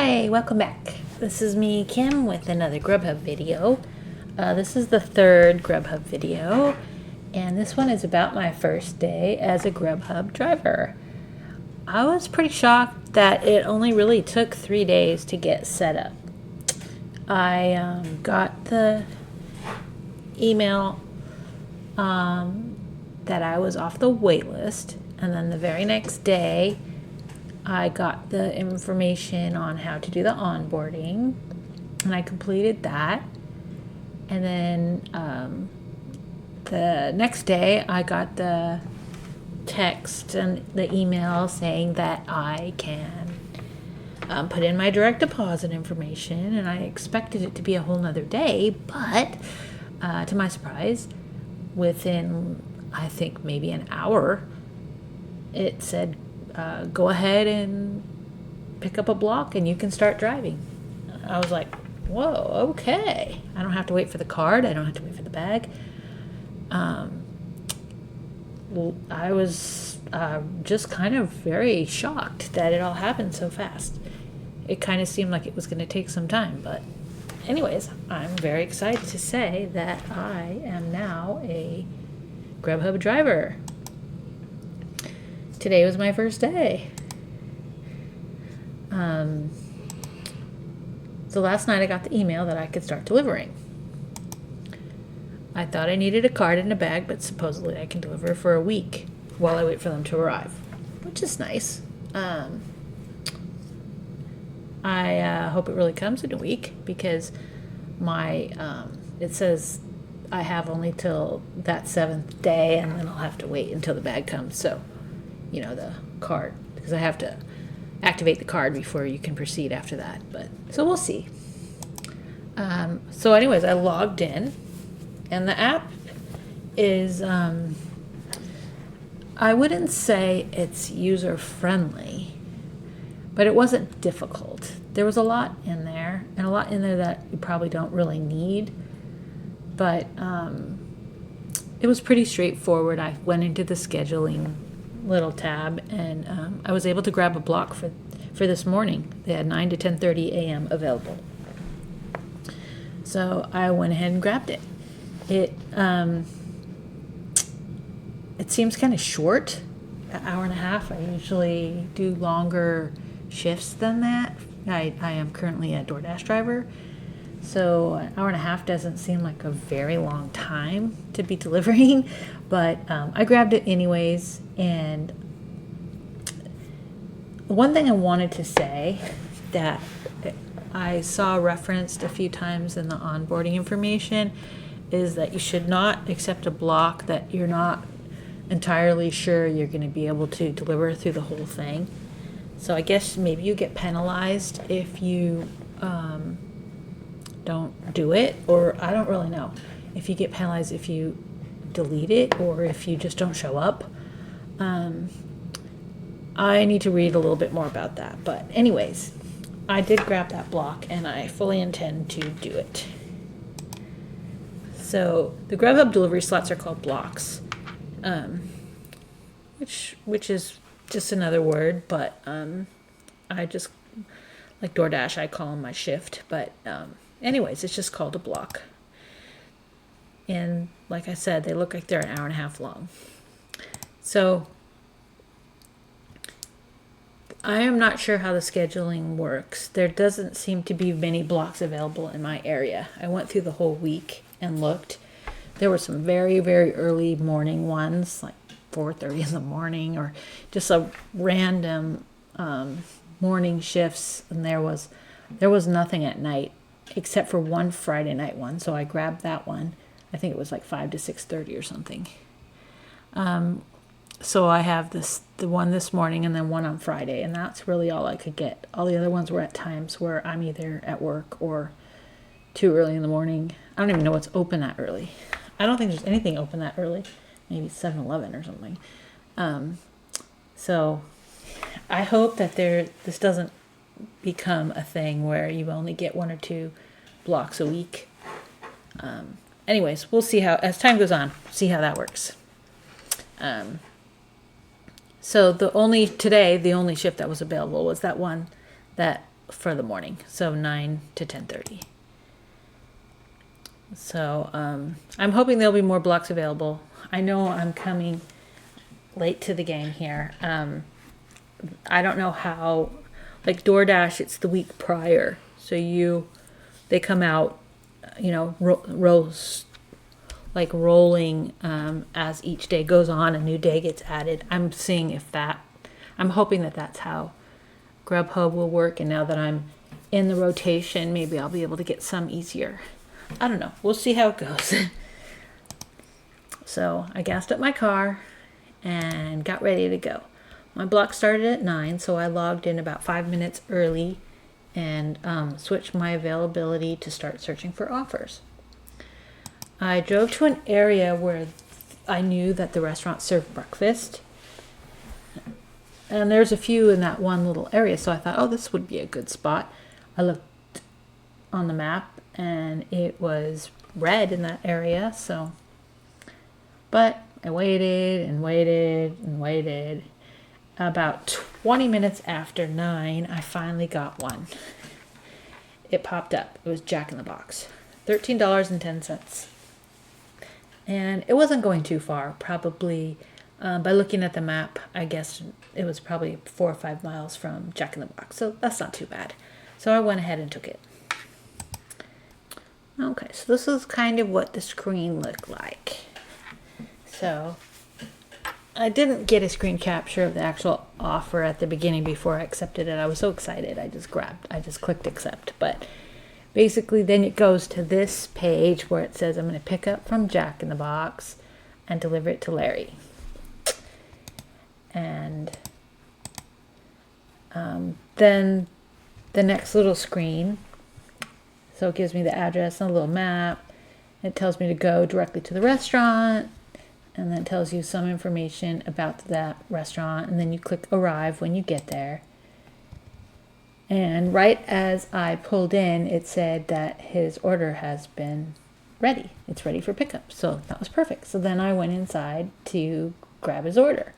Hi, welcome back. This is me, Kim, with another Grubhub video. This is the third Grubhub video, and this one is about my first day as a Grubhub driver. I was pretty shocked that it only really took 3 days to get set up. I got the email that I was off the wait list, and then the very next day I got the information on how to do the onboarding, and I completed that. And then the next day I got the text and the email saying that I can put in my direct deposit information, and I expected it to be a whole nother day, but to my surprise, within I think maybe an hour, it said go ahead and pick up a block and you can start driving. I was like, whoa, okay. I don't have to wait for the card. I don't have to wait for the bag. Well, I was just kind of very shocked that it all happened so fast. It kind of seemed like it was going to take some time, but anyways, I'm very excited to say that I am now a Grubhub driver. Today was my first day. So last night I got the email that I could start delivering. I thought I needed a card and a bag, but supposedly I can deliver for a week while I wait for them to arrive, which is nice. I hope it really comes in a week, because my it says I have only till that 7th day, and then I'll have to wait until the bag comes. So, you know, the card, because I have to activate the card before you can proceed after that. But so we'll see. So anyways, I logged in, and the app is I wouldn't say it's user friendly, but it wasn't difficult. There was a lot in there, and a lot in there that you probably don't really need, but it was pretty straightforward. I went into the scheduling little tab, and I was able to grab a block for this morning. They had 9 to 10:30 a.m. available, so I went ahead and grabbed it. It seems kind of short, an hour and a half. I usually do longer shifts than that. I am currently a DoorDash driver, so an hour and a half doesn't seem like a very long time to be delivering, but I grabbed it anyways. And one thing I wanted to say that I saw referenced a few times in the onboarding information is that you should not accept a block that you're not entirely sure you're going to be able to deliver through the whole thing. So I guess maybe you get penalized if you don't do it, or I don't really know if you get penalized if you delete it or if you just don't show up. I need to read a little bit more about that, but anyways, I did grab that block and I fully intend to do it. So the Grubhub delivery slots are called blocks, which is just another word, but I just, like DoorDash, I call them my shift, but anyways, it's just called a block. And like I said, they look like they're an hour and a half long. So I am not sure how the scheduling works. There doesn't seem to be many blocks available in my area. I went through the whole week and looked. There were some very, very early morning ones, like 4:30 in the morning, or just a random morning shifts, and there was nothing at night except for one Friday night one. So I grabbed that one. I think it was like 5 to 6:30 or something. So I have the one this morning and then one on Friday, and that's really all I could get. All the other ones were at times where I'm either at work or too early in the morning. I don't even know what's open that early. I don't think there's anything open that early. Maybe 7-Eleven or something. So I hope that this doesn't become a thing where you only get 1 or 2 blocks a week. Anyways, we'll see how, as time goes on, see how that works. So the only shift that was available was that one that for the morning, so 9 to 10:30. So I'm hoping there'll be more blocks available. I know I'm coming late to the game here. I don't know how, like DoorDash, it's the week prior, so they come out, rolling as each day goes on, a new day gets added. I'm hoping that that's how Grubhub will work, and now that I'm in the rotation, maybe I'll be able to get some easier. I don't know. We'll see how it goes. So I gassed up my car and got ready to go. My block started at 9, so I logged in about 5 minutes early and switched my availability to start searching for offers. I drove to an area where I knew that the restaurant served breakfast. And there's a few in that one little area, so I thought, oh, this would be a good spot. I looked on the map, and it was red in that area, so. But I waited and waited and waited. About 20 minutes after 9, I finally got one. It popped up. It was Jack in the Box. $13.10. And it wasn't going too far. Probably, by looking at the map, I guess it was probably 4 or 5 miles from Jack in the Box. So that's not too bad. So I went ahead and took it. Okay, so this is kind of what the screen looked like. So I didn't get a screen capture of the actual offer at the beginning before I accepted it. I was so excited. I just clicked accept. But basically then it goes to this page where it says I'm going to pick up from Jack in the Box and deliver it to Larry. And then the next little screen, so it gives me the address and a little map. It tells me to go directly to the restaurant, and then it tells you some information about that restaurant, and then you click arrive when you get there. And right as I pulled in, it said that his order has been ready. It's ready for pickup. So that was perfect. So then I went inside to grab his order.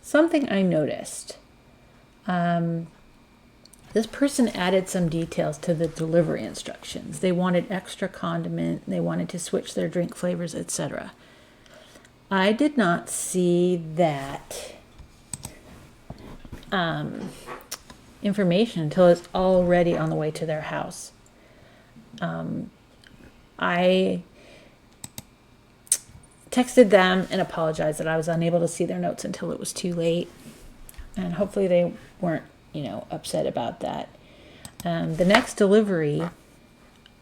Something I noticed. This person added some details to the delivery instructions. They wanted extra condiment, they wanted to switch their drink flavors, etc. I did not see that information until it's already on the way to their house. I texted them and apologized that I was unable to see their notes until it was too late. And hopefully they weren't upset about that. The next delivery,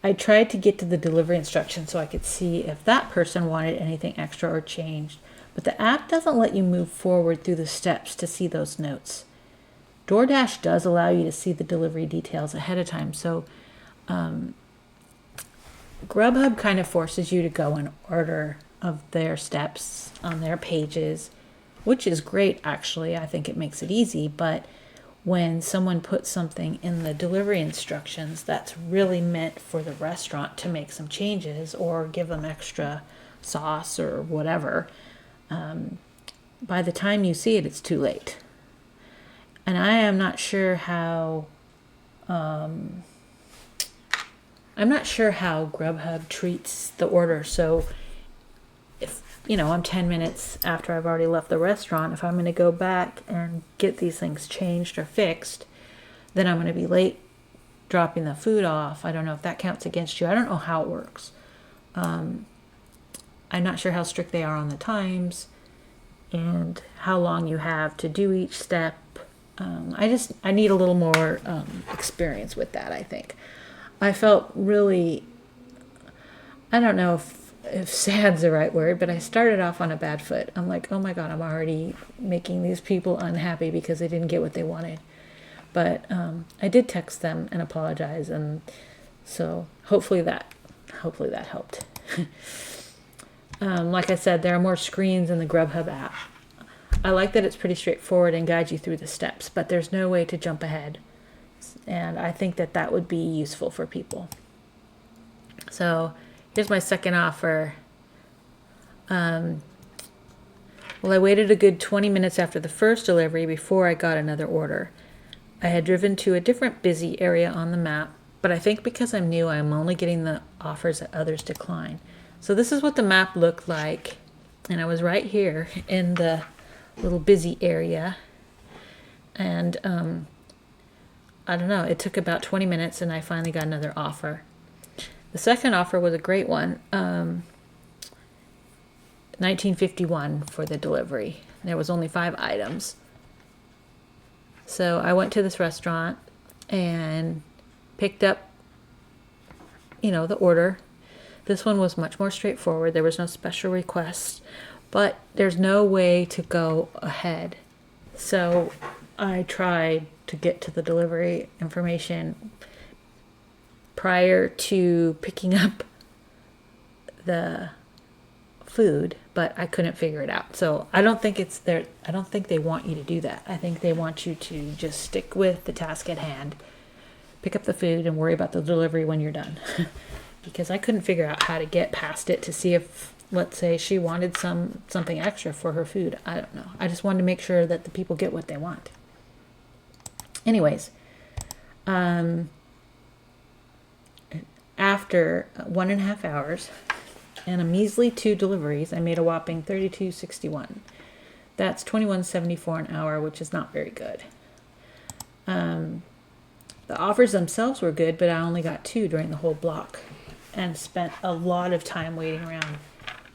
I tried to get to the delivery instructions so I could see if that person wanted anything extra or changed. But the app doesn't let you move forward through the steps to see those notes. DoorDash does allow you to see the delivery details ahead of time. So Grubhub kind of forces you to go in order of their steps on their pages, which is great, actually. I think it makes it easy, but when someone puts something in the delivery instructions that's really meant for the restaurant to make some changes or give them extra sauce or whatever, by the time you see it, it's too late. And I am not sure how Grubhub treats the order. So if I'm 10 minutes after I've already left the restaurant, if I'm going to go back and get these things changed or fixed, then I'm going to be late dropping the food off. I don't know if that counts against you. I don't know how it works. I'm not sure how strict they are on the times and how long you have to do each step. I need a little more experience with that, I think. I felt really, I don't know if sad's the right word, but I started off on a bad foot. I'm like, oh my God, I'm already making these people unhappy because they didn't get what they wanted. But I did text them and apologize, and so hopefully that helped. Like I said, there are more screens in the Grubhub app. I like that it's pretty straightforward and guides you through the steps, but there's no way to jump ahead. And I think that would be useful for people. So here's my second offer. Well, I waited a good 20 minutes after the first delivery before I got another order. I had driven to a different busy area on the map, but I think because I'm new, I'm only getting the offers that others decline. So this is what the map looked like, and I was right here in the little busy area, and I don't know, it took about 20 minutes and I finally got another offer. The second offer was a great one, $19.51 for the delivery. There was only 5 items. So I went to this restaurant and picked up, the order. This one was much more straightforward. There was no special requests, but there's no way to go ahead. So I tried to get to the delivery information prior to picking up the food, but I couldn't figure it out. So I don't think it's there. I don't think they want you to do that. I think they want you to just stick with the task at hand, pick up the food, and worry about the delivery when you're done. Because I couldn't figure out how to get past it to see if, let's say, she wanted something extra for her food. I don't know. I just wanted to make sure that the people get what they want. Anyways, after 1.5 hours and a measly 2 deliveries, I made a whopping $32.61. That's $21.74 an hour, which is not very good. The offers themselves were good, but I only got 2 during the whole block and spent a lot of time waiting around.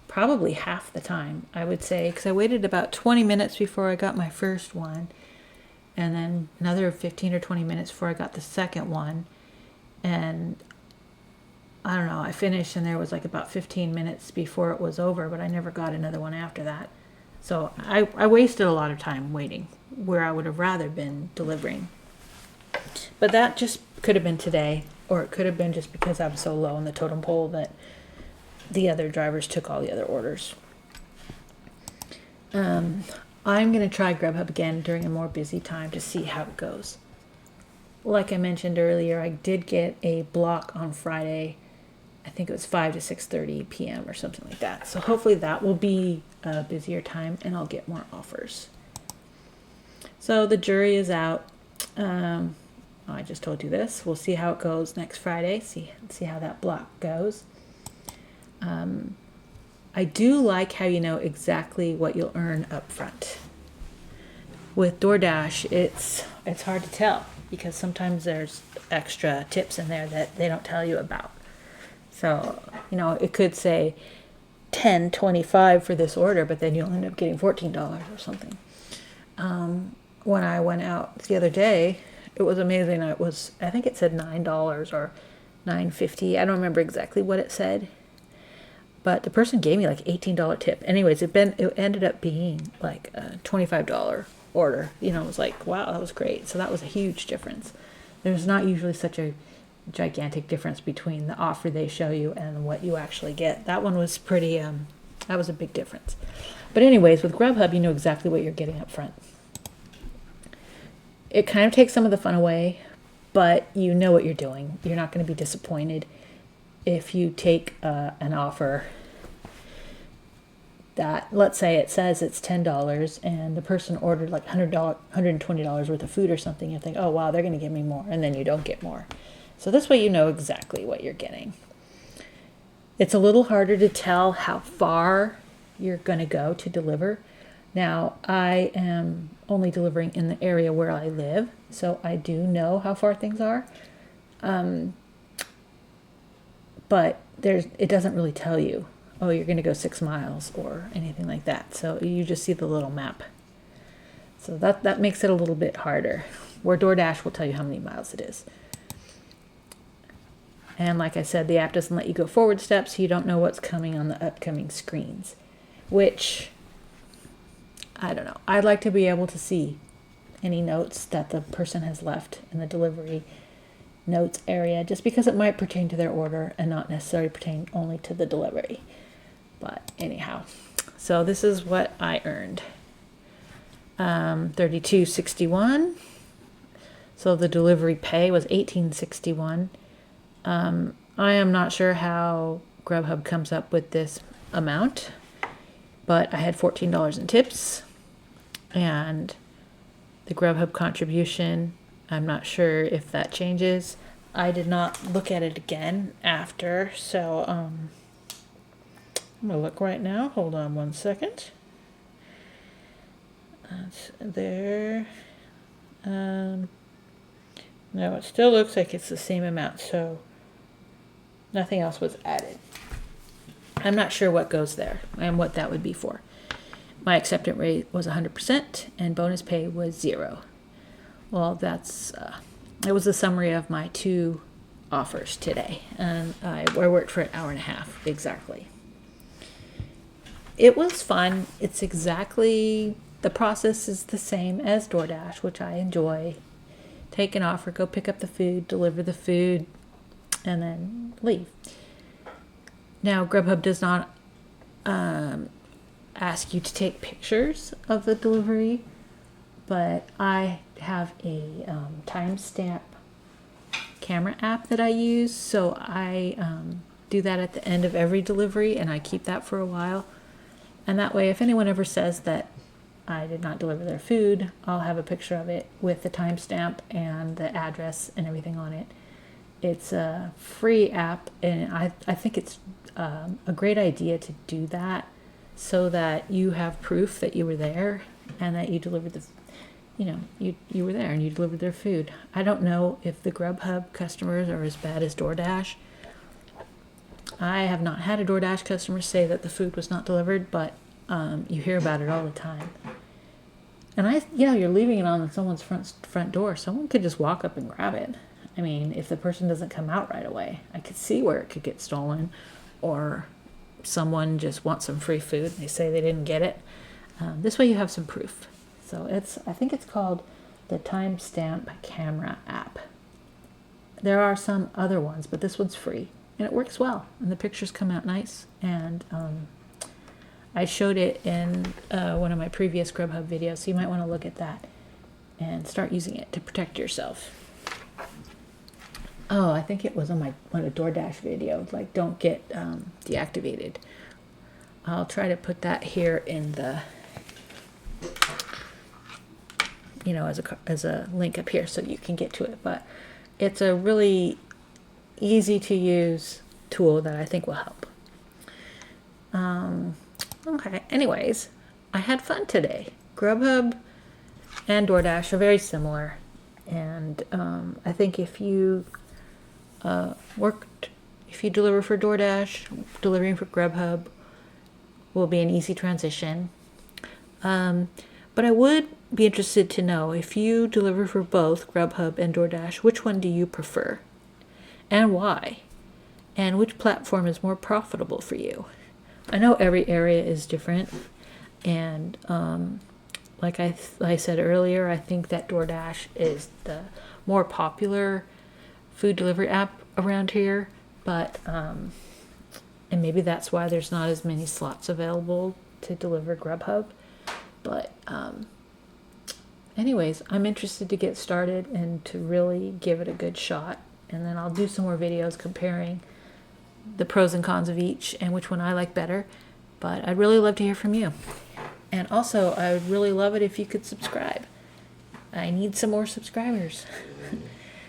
Probably half the time, I would say, because I waited about 20 minutes before I got my first one, and then another 15 or 20 minutes before I got the second one. And I don't know, I finished and there was like about 15 minutes before it was over, but I never got another one after that. So I wasted a lot of time waiting where I would have rather been delivering. But that just could have been today, or it could have been just because I was so low on the totem pole that the other drivers took all the other orders. I'm going to try Grubhub again during a more busy time to see how it goes. Like I mentioned earlier, I did get a block on Friday. I think it was 5 to 6:30 p.m. or something like that. So hopefully that will be a busier time and I'll get more offers. So the jury is out. I just told you this. We'll see how it goes next Friday. See how that block goes. I do like how you know exactly what you'll earn up front. With DoorDash, it's hard to tell because sometimes there's extra tips in there that they don't tell you about. So, it could say $10.25 for this order, but then you'll end up getting $14 or something. When I went out the other day, it was amazing. I think it said $9 or $9.50. I don't remember exactly what it said. But the person gave me like $18 tip. Anyways, it ended up being like a $25 order. It was like, wow, that was great. So that was a huge difference. There's not usually such a gigantic difference between the offer they show you and what you actually get. That one was pretty, that was a big difference. But anyways, with Grubhub, you know exactly what you're getting up front. It kind of takes some of the fun away, but you know what you're doing. You're not going to be disappointed if you take an offer that, let's say it says it's $10 and the person ordered like $120 worth of food or something. You think, oh, wow, they're going to give me more. And then you don't get more. So this way you know exactly what you're getting. It's a little harder to tell how far you're going to go to deliver. Now, I am only delivering in the area where I live, so I do know how far things are. But it doesn't really tell you, oh, you're going to go 6 miles or anything like that. So you just see the little map. So that makes it a little bit harder, where DoorDash will tell you how many miles it is. And like I said, the app doesn't let you go forward steps, so you don't know what's coming on the upcoming screens, which, I don't know. I'd like to be able to see any notes that the person has left in the delivery notes area, just because it might pertain to their order and not necessarily pertain only to the delivery. But anyhow, so this is what I earned. $32.61. So the delivery pay was $18.61. I am not sure how Grubhub comes up with this amount, but I had $14 in tips, and the Grubhub contribution I'm not sure if that changes. I did not look at it again after, so I'm gonna look right now. Hold on one second. That's there. No, it still looks like it's the same amount, so nothing else was added. I'm not sure what goes there and what that would be for. My acceptance rate was 100% and bonus pay was 0. Well, it was a summary of my 2 offers today, and I worked for an hour and a half exactly. It was fun. It's exactly, the process is the same as DoorDash, which I enjoy. Take an offer, go pick up the food, deliver the food, and then leave. Now, Grubhub does not ask you to take pictures of the delivery, but I have a timestamp camera app that I use, so I do that at the end of every delivery, and I keep that for a while. And that way, if anyone ever says that I did not deliver their food, I'll have a picture of it with the timestamp and the address and everything on it. It's a free app, and I think it's a great idea to do that so that you have proof that you were there and that you delivered you were there and you delivered their food. I don't know if the Grubhub customers are as bad as DoorDash. I have not had a DoorDash customer say that the food was not delivered, but you hear about it all the time. And you're leaving it on someone's front door. Someone could just walk up and grab it. I mean, if the person doesn't come out right away, I could see where it could get stolen, or someone just wants some free food and they say they didn't get it. This way you have some proof. So I think it's called the Timestamp Camera app. There are some other ones, but this one's free, and it works well, and the pictures come out nice. And I showed it in one of my previous Grubhub videos, so you might want to look at that and start using it to protect yourself. Oh, I think it was on a DoorDash video, like don't get deactivated. I'll try to put that here in the, as a link up here so you can get to it. But it's a really easy to use tool that I think will help. Okay, anyways, I had fun today. Grubhub and DoorDash are very similar, and I think if you deliver for DoorDash, delivering for Grubhub will be an easy transition. But I would be interested to know, if you deliver for both Grubhub and DoorDash, which one do you prefer and why? And which platform is more profitable for you? I know every area is different, and like I said earlier, I think that DoorDash is the more popular food delivery app around here, but and maybe that's why there's not as many slots available to deliver Grubhub. But anyways, I'm interested to get started and to really give it a good shot, and then I'll do some more videos comparing the pros and cons of each and which one I like better. But I'd really love to hear from you. And also, I would really love it if you could subscribe. I need some more subscribers.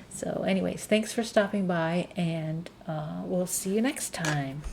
So anyways, thanks for stopping by, and we'll see you next time.